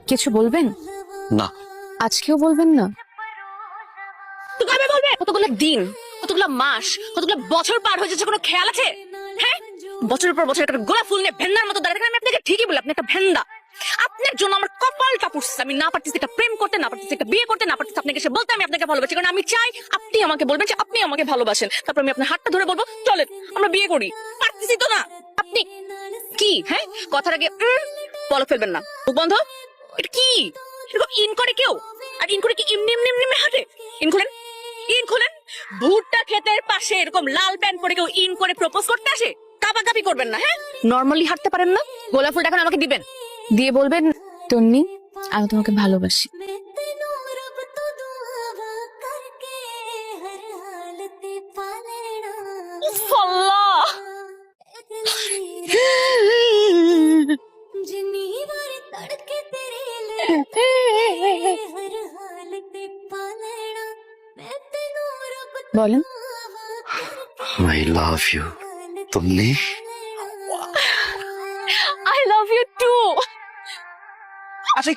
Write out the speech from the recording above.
কিছু বলবেন? না। আজকেও বলবেন না? তো কবে বলবে? কতগুলো দিন, কতগুলো মাস, কতগুলো বছর পার হয়ে যাচ্ছে, কোনো খেয়াল আছে? হ্যাঁ, বছরের পর বছর একটা গোলাপ ফুল নিয়ে ভেন্দার মতো দাঁড়িয়ে থাকেন। আমি আপনাকে ঠিকই বলি, আপনি একটা ভেন্দা। আপনার জন্য আমার কপালটা পুড়ছে। আমি না পারতেছি একটা প্রেম করতে, না পারতেছি একটা বিয়ে করতে, না পারতেছি আপনাকে এসে বলতে আমি আপনাকে ভালোবাসি। কারণ আমি চাই আপনি আমাকে বলবেন যে আপনি আমাকে ভালোবাসেন। তারপর আমি আপনার হাতটা ধরে বলবো চলেন আমরা বিয়ে করি। পারতেছি তো না। আপনি কি হ্যাঁ, কথার আগে পলক ফেলবেন না। মুখ বন্ধ। এটা কি এরকম ইন করে কেউ? আর ইন করে কি এমনি এমনি এমনি এমনি হাঁটে? ইন খুলেন, ইন খুলেন। ভুট্টা ক্ষেতের পাশে এরকম লাল প্যান্ট পরে কেউ ইন করে প্রপোজ করতে আসে? কাবাকাবি করবেন না। হ্যাঁ, নরমালি হাঁটতে পারেন না? গোলাপ ফুলটা এখন আমাকে দিবেন। দিয়ে বলবেন তন্নি আমি তোমাকে ভালোবাসি। উফ, আল্লাহ। বলেন। I love you, Tonni. I love you too. আচ্ছা